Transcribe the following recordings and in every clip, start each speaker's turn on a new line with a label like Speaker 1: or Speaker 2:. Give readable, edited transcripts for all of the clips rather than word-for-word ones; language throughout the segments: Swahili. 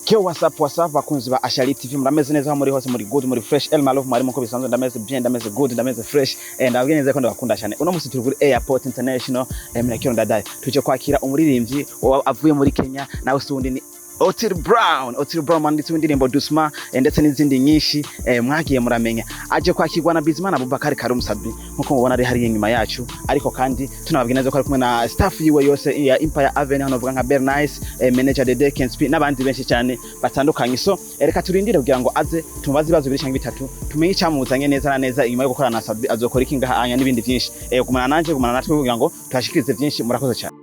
Speaker 1: Kyo what's up bakunzi ba Ashali TV murameze neza muri hose muri good muri fresh El Malove mwari muko bisanzwe ndameze bien ndameze good ndameze fresh ndabwiye neza ko ndabakunda cyane uno musi turi kuri Airport International Mnakiro ndadaye tuje kwakira umuririmbyi avuye muri Kenya nawe sundi ni Otile Brown manditse indirimbo Dusma ndetse n'izindi nyinshi mwagiye muramenya aje kwakirwa na Bizimana Abubakar Karum Sabi nkuko mubona ari hari inyuma yacu ariko kandi tunababwira neza ko ari kumwe na staff yiwe yose ya Empire Avenue hano vuga nka Bernice manager de Kensp n'abandi benshi cyane batandukanye so reka turindire kugira ngo aze tumubaze ibibazo biri cyangwa bitatu tumenye icyamuzanye neza na neza inyuma yo gukorana na Sabi azokora iki ngaha anya n'ibindi byinshi kumana natwe kugira ngo twashikirize byinshi murakoze cyane.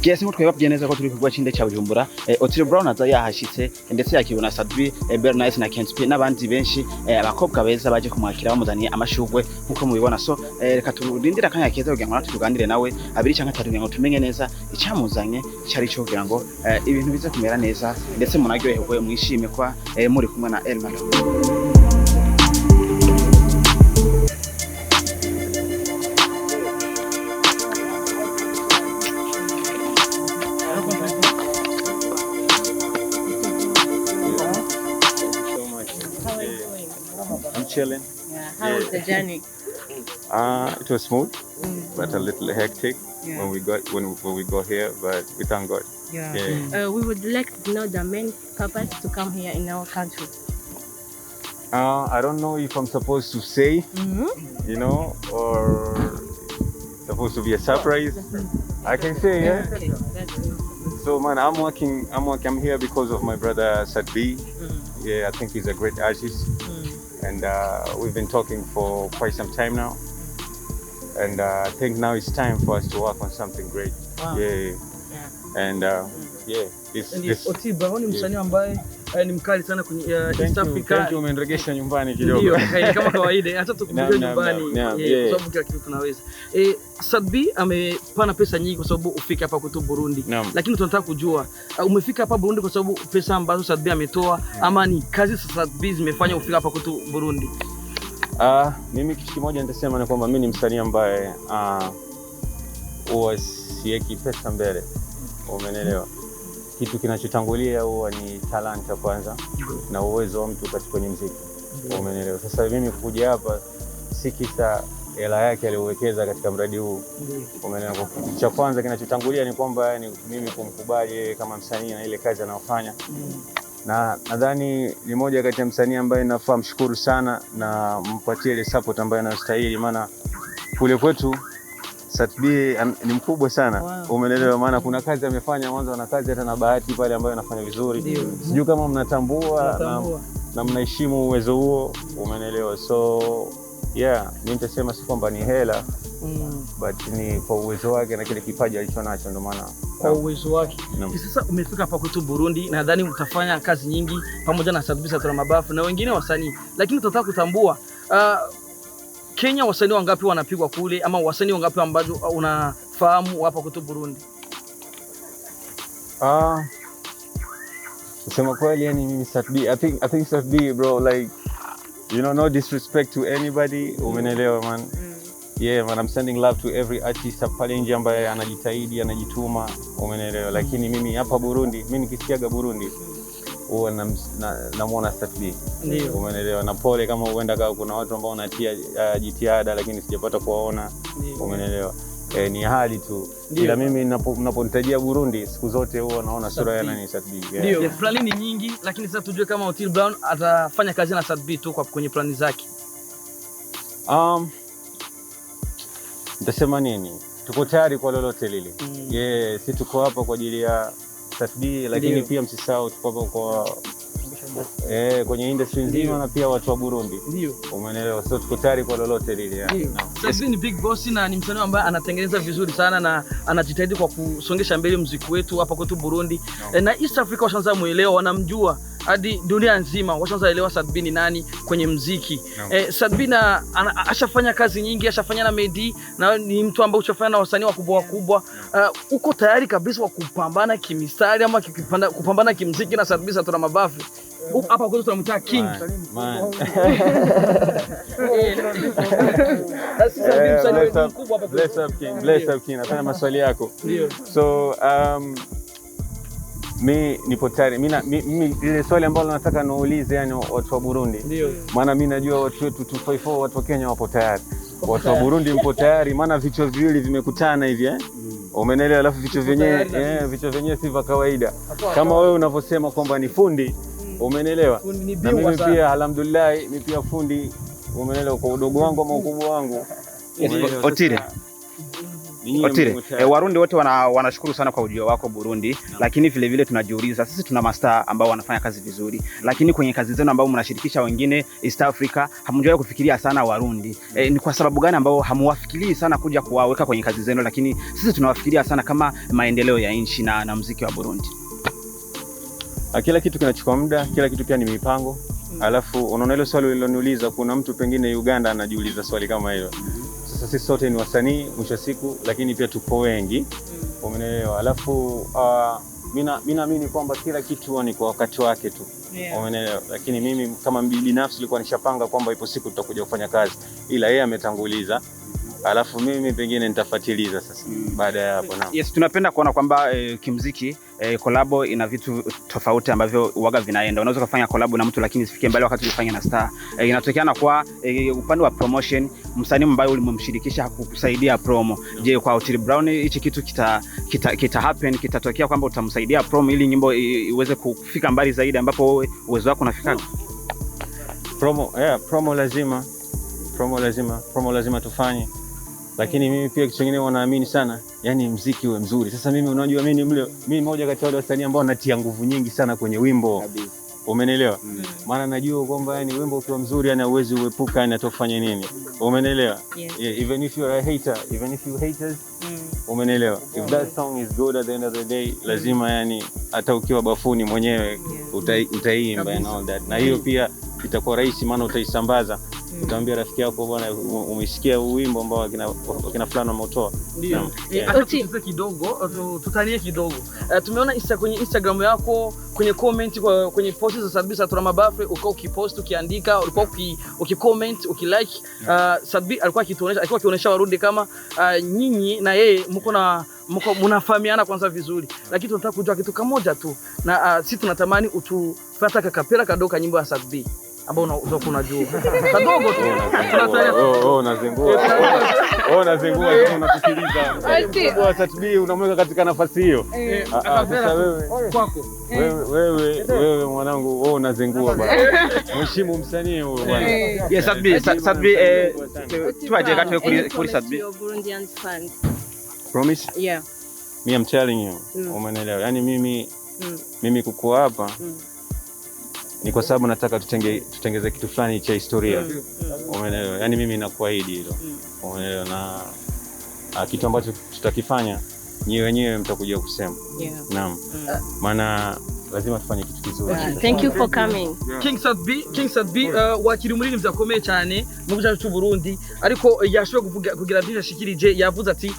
Speaker 1: Kiasi mutwe babwiye neza ko turi kugwa cinde cya Bujumbura Otile Brown aza yahashitse ndetse yakibona Sabi Bernice na Kensp n'abandi benshi abakobwa beza baje kumwakira bamuzaniye amashugwe nkuko mubibona so reka turindira kanya keza kugira ngo natugandire nawe abiri cyangwa atatu ngo tumenye neza icyamuzanye cyari cyo kugira ngo ibintu bize kumera neza ndetse munaryoherwe mwishime kwa muri kumwe na El Malove.
Speaker 2: Chilling.
Speaker 3: Yeah. How was the journey?
Speaker 2: It was smooth, but a little hectic when we got here. But we thank God.
Speaker 3: Yeah. We would like to know the main purpose to come here in our country.
Speaker 2: I don't know if I'm supposed to say, you know, or supposed to be a surprise. I can say, yeah.
Speaker 3: Okay. That's good.
Speaker 2: So man, I'm here because of my brother Sabi. Yeah, I think he's a great artist. And we've been talking for quite some time now, and I think now it's time for us to work on something great.
Speaker 3: Wow.
Speaker 2: Yeah. And this
Speaker 4: Otile Brown msanii ambaye ni mkali sana kwenye East Africa.
Speaker 2: Thank you, umeregesha nyumbani kidogo.
Speaker 4: Ndio, kama kawaida hata tukuje nyumbani kwa sababu kila kitu tunaweza. Sabi amepana pesa nyingi kwa sababu ufika hapa kwetu Burundi. Lakini tunataka kujua umefika hapa Burundi kwa sababu pesa ambazo Sabi ametoa ama ni kazi Sabi zimefanya ufika hapa kwetu Burundi?
Speaker 2: Mimi kitu kimoja nitasema ni kwamba mimi ni msanii ambaye huwa sieki pesa mbele. Umeelewa? Kitu kinachotangulia huwa ni talanta kwanza na uwezo wa mtu katika muziki. Umeelewa? Sasa mimi kuja hapa si kisa hela yake aliyowekeza katika mradi huu. Umeelewa? Cha kwanza kinachotangulia ni kwamba ni mimi kumkubali yeye kama msanii na ile kazi anayofanya. Na nadhani ni moja kati ya msanii ambaye nafaa mshukuru sana na mpatie ile support ambayo anastahili, maana kule kwetu Sabi ni mkubwa sana. Wow. Umeelewa? Maana kuna kazi amefanya mwanzo na kazi hata na Bahati pale ambayo anafanya vizuri. Sijui kama mnatambua na mnaheshimu uwezo huo. Umeelewa? So yeah, mimi nitasema si kwamba ni hela but ni kwa uwezo wake na kile kipaji alichonacho, ndio maana
Speaker 4: kwa uwezo wake. Sasa umefika hapa kwetu Burundi, nadhani utafanya kazi nyingi pamoja na Sabi Satura Mabafu na wengine wasanii, lakini tutataka kutambua Kenya wasanii wangapi wanapigwa kule ama wasanii wangapi ambao unafahamu hapa kwetu Burundi?
Speaker 2: Kusema kweli yani mimi Sabi, I think Sabi bro, like you know, no disrespect to anybody. Umeelewa man? Yeah man, I'm sending love to every artist pale nje ambaye anajitahidi, anajituma. Umeelewa? Lakini mimi hapa Burundi, mimi nikisikiaga Burundi huwa namuona Sabi. Umeelewa? Na pole kama huenda kuna watu ambao wanatia jitihada lakini sijapata kuwaona. Umeelewa? ni hali tu. Ila mimi ninaponitajia Burundi siku zote huwa naona sura ya nani Sadbi.
Speaker 4: Ndio, plani ni nyingi, lakini sasa tujue kama Otile Brown atafanya kazi na Sadbi tu kwa kwenye plani zake.
Speaker 2: Nitasema nini? Tuko tayari kwa lolote lile. Si tuko hapa kwa ajili ya Sadbi, lakini pia msisahau tuko hapa kwa kwenye industry nzima na pia watu wa Burundi.
Speaker 4: Ndio.
Speaker 2: Umeelewa? So tuko tayari kwa lolote lile.
Speaker 4: Sadbi ni big boss na ni msanii ambaye anatengeneza vizuri sana na anajitahidi kwa kusongesha mbele muziki wetu hapa kwetu Burundi. Na East Africa washaanza muelewa, wanamjua hadi dunia nzima washaanza elewa Sadbi ni nani kwenye muziki. Sadbi ashafanya kazi nyingi, ashafanya na Medi na ni mtu ambaye ushafanya na wasanii wakubwa. Uko tayari kabisa wa kupambana kimistari ama kupambana kimuziki na Sadbi Satura Mabafu? Hapa kwetu tunamtaa King.
Speaker 2: Bless up King. Nataka maswali yako. So mimi nipo tayari. Mimi ile swali ambalo nataka niulize yani watu wa Burundi. Maana mimi najua watu wetu 254 watu wa Kenya wapo tayari. Watu wa Burundi mpo tayari, maana vichwa viwili vimekutana hivi Umeelewa? Alafu vichwa vyenyewe si vya kawaida. Kama wewe unavyosema kwamba ni fundi, umeelewa? Na mimi pia alhamdulillah, mimi pia fundi, umeelewa, kwa udogo wangu ama ukubwa wangu.
Speaker 1: Otile, Warundi wote wanashukuru sana kwa ujio wako Burundi, lakini vile vile tunajiuliza, sisi tuna master ambao wanafanya kazi vizuri, lakini kwenye kazi zenu ambao mnashirikisha wengine East Africa, hamjawahi kufikiria sana Warundi. Ni kwa sababu gani ambao hamuwafikirii sana kuja kuwaweka kwenye kazi zenu, lakini sisi tunawafikiria sana kama maendeleo ya nchi na muziki wa Burundi?
Speaker 2: Kila kitu kinachukua muda, kila kitu pia ni mipango. Alafu unaona ile swali uliloniuliza, kuna mtu pengine Uganda anajiuliza swali kama hilo. Sasa sisi sote ni wasanii mwisho siku, lakini pia tupo wengi. Umeelewa? Alafu mimi naamini kwamba kila kitu ni kwa wakati wake tu. Umeelewa? Lakini mimi kama binafsi nilikuwa nishapanga kwamba ipo siku tutakuja kufanya kazi, ila yeye ametanguliza. Alafu mimi pengine nitafuatiliza sasa baada ya hapo.
Speaker 1: Yes, tunapenda kuona kwamba kimuziki collabo ina vitu tofauti ambavyo uwaga vinaenda. Unaweza kufanya collabo na mtu lakini isifike mbali wakati ulifanya na star. Inatokea na kwa upande wa promotion, msanii ambaye ulimshirikisha hakukusaidia promo. Je, kwa Otile Brown hichi kitu kita happen, kitatokea kwamba utamsaidia promo ili nyimbo iweze kufika mbali zaidi ambapo uwezo wako unafika?
Speaker 2: Promo lazima tufanye. Lakini mimi pia kitu kingine wanaamini sana, yani muziki uwe mzuri. Sasa mimi unajua mimi mmoja kati ya wale wasanii ambao natia nguvu nyingi sana kwenye wimbo. Umeelewa? Maana najua kwamba yani wimbo ukiwa mzuri yani hauwezi uepuka yani atofanya nini. Umeelewa? Even if you are a hater, even if you haters, umeelewa? If that song is good at the end of the day, lazima yani hata ukiwa bafuni mwenyewe utaimba and all that. Na hiyo pia itakuwa rahisi, maana utaisambaza. Utaambia rafiki yako, bwana, umesikia wimbo ambao kina fulani wameutoa.
Speaker 4: Ndio. Tusikize kidogo, tutanie kidogo. Tumeona kwenye Instagram yako, kwenye comment, kwenye posts za Sadbi Satura Mabafu, ukipost, ukiandika, ulikuwa ukicomment, ukilike. Sadbi alikuwa akionyesha Warundi kama nyinyi na yeye mnafahamiana kwanza vizuri. Lakini tunataka kujua kitu kimoja tu, na sisi tunatamani utufuata kakapera kadoka nyimbo ya Sadbi ambao unajua kadogo tu.
Speaker 2: Unazengua unasikiliza. Kwa Sadbi unamweka katika nafasi hiyo. Sasa wewe mwanangu, wewe unazengua bwana. Mheshimu msanii huyo bwana.
Speaker 1: Yes, Sadbi tuaje kati kwa Sadbi.
Speaker 2: Promise?
Speaker 3: Yeah.
Speaker 2: Me I'm telling you. Umeelewa? Yaani mimi kuko hapa ni kwa sababu nataka tutengeze kitu fulani cha historia. Umeelewa? Yaani mimi nakuahidi hilo. Umeelewa? Na kitu ambacho tutakifanya nyewe wenyewe mtakuja kusema. Naam. Maana lazima tufanye kitu kizuri.
Speaker 3: Thank you for coming.
Speaker 4: King Sadbi wakiri muri nivyakomeye cyane mu gihugu cy'u Burundi, ariko yashoboye kugira byinshi ashikirije. Yavuze ati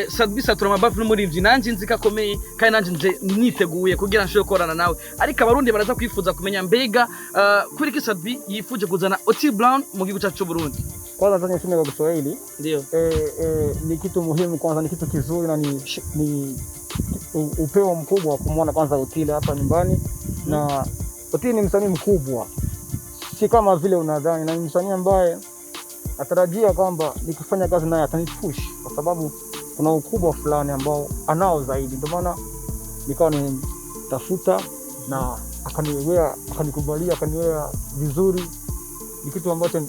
Speaker 4: Sadbi Satura Mabafu n'umurivyi nanje nzikakomeye kandi nanje nje niteguye kugira nshobore korana nawe. Ariko abarundi baraza kwifuza kumenya mbega kuri ki Sadbi yifuje kuzana Otile Brown mu gihugu cy'u Burundi.
Speaker 5: Kwanza nataka niseme kwa Kiswahili.
Speaker 4: Ndio.
Speaker 5: Ni kitu muhimu, kwanza ni kitu kizuri na ni upeo mkubwa wa kumwona kwanza Otile hapa nyumbani. Na Otile ni msanii mkubwa, si kama vile unadhani, na ni msanii ambaye natarajia kwamba nikifanya kazi naye atanipush, kwa sababu kuna ukubwa fulani ambao anao zaidi, ndio maana nikawa nimtafuta na akanikubalia, akaniwea vizuri. Ni kitu ambacho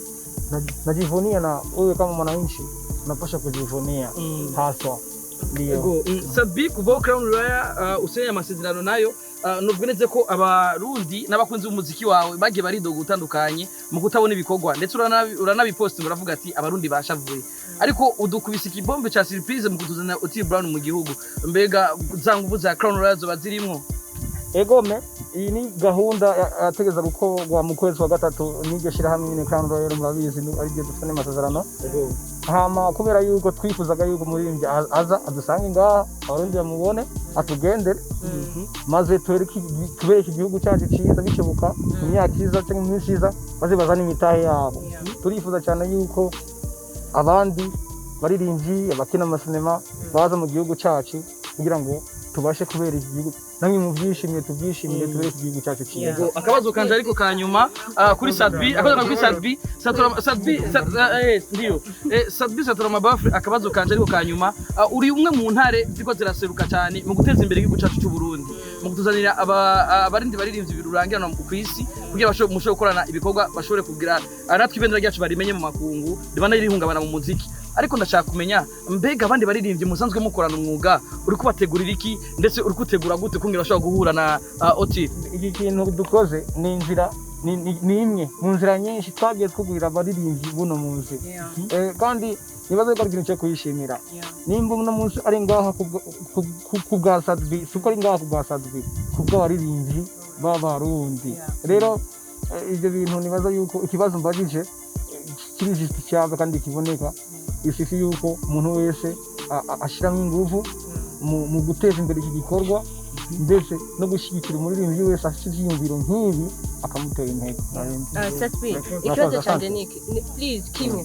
Speaker 5: najivunia, na wewe kama mwananchi unapaswa kujivunia haswa. Ndio
Speaker 4: Sadbi kuva Crown Royal usenya amasezerano nayo nubweneze ko abarundi n'abakunzi b'umuziki wawe bagiye baridoga gutandukanye mu kutabona ibikorwa, ndetse uranabipost uravuga ati abarundi bashavuye, ariko udukubise ikibombe ca surprise mu kutuzana Otile Brown mu gihugu. Mbega za nguvu za Crown Royal zo bazirimwo?
Speaker 5: Egome, iyi ni gahunda yategeza gukorwa mu kwezi wa gatatu n'iryo shirahamwe nyine Crown Royal murabizi ari byo dufite amasezerano. Hama kubera yuko twifuzaga yuko muririmbyi aza adusanga ngaha abarundi bamubone atugendere, maze tubereke igihugu cyacu cyiza bishoboka mu myaka iza cyangwa mu minsi iza, maze bazane imitahe yabo. Turifuza cyane yuko abandi baririmbyi abakina amasinema baza mu gihugu cyacu kugira ngo tubashe kubera igihugu namwe mu byishimiye tubyishimiye tubere igihugu cyacu cyiza.
Speaker 4: Akabazo kanje ariko kanyuma kuri Sadbi, akabazo kuri Sadbi ndio Sadbi Satura Mabafu, akabazo kanje ariko kanyuma, uri umwe mu ntare ziko ziraseruka cyane mu guteza imbere igihugu cyacu cy'u Burundi, mu kutuzanira abarindi baririmbyi birurangirana ku isi kugira musho gukorana ibikorwa bashobore kugira aratwe ibendera ryacu barimenye mu makungu ribana irihungabana mu muziki. Ariko ndashaka kumenya, mbega abandi baririmbyi musanzwe mukorana umwuga uri kubategurira iki, ndetse uri kutegura gute kungira bashobora guhura na Otile?
Speaker 5: Iki kintu dukoze ni inzira ni imwe mu nzira nyinshi twagiye twugurira abaririmbyi buno munsi, kandi nibaze ko ari ikintu cyo kuyishimira. Nimba uno munsi ari ngaha ku bwa Sadbi, suko ari ngaha ku bwa Sadbi ku bw'abaririmbyi b'abarundi. Rero ibyo bintu nibaza yuko ikibazo mbagije kiri cyava kandi kiboneka, ifisi yuko umuntu wese ashiramo ingufu mu guteza imbere iki gikorwa, ndetse no gushyigikira umuririmbyi wese afite ibyiyumviro nk'ibi akamutera intege.
Speaker 3: Sadbi, ikibazo cyanje niki please kimwe,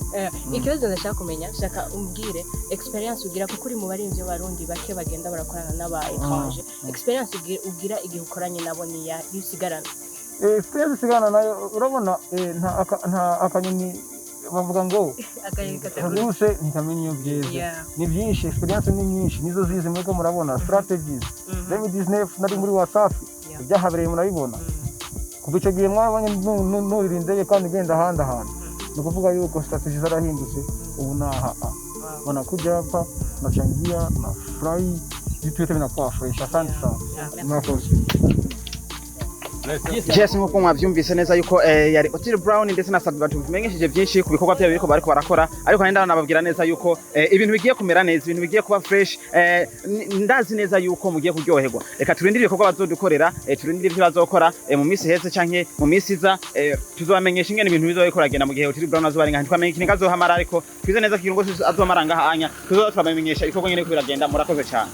Speaker 3: ikibazo ndashaka kumenya, shaka umbwire experience ugira kuko uri mu baririmbyi b'abarundi bake bagenda barakorana n'aba étranger, experience ugira igihe ukoranye nabo ni ya yusigarana?
Speaker 5: Experience sigana nayo urabona, nta akanyoni bavuga ngo rwose ntikamenya iyo byeze. Ni byinshi, experience ni nyinshi, nizo zize mweko murabona strategies. Let me disnef nari muri WhatsApp byahabereye murabibona. Kuva icyo gihe mwabanye nuririndeye kandi genda ahandi ahantu, ni ukuvuga yuko strategies zarahindutse. Ubu naha wanakujapa nachangia na fry vitu vyote vinakuwa fresh. Asante sana.
Speaker 1: Yes, nkuko mwabyumvise neza yuko yari Otile Brown ndetse na Sadbi batumenyesheje byinshi ku bikorwa byabo biriko bariko barakora, ariko kandi nababwira neza yuko ibintu bigiye kumera neza, ibintu bigiye kuba fresh. Ndazi neza yuko mugiye kuryoherwa. Reka turindire ibikorwa bazodukorera, turindire ibyo bazokora mu minsi heze canke mu minsi iza, tuzobamenyesha ingene ibintu bizoyikora genda mu gihe Otile Brown azobaringa ntitwamenye ikintu azohamara, ariko twize neza ko ikintu cyose azomaranga hanya tuzobamenyesha ibikorwa nyene ko biragenda. Murakoze cyane.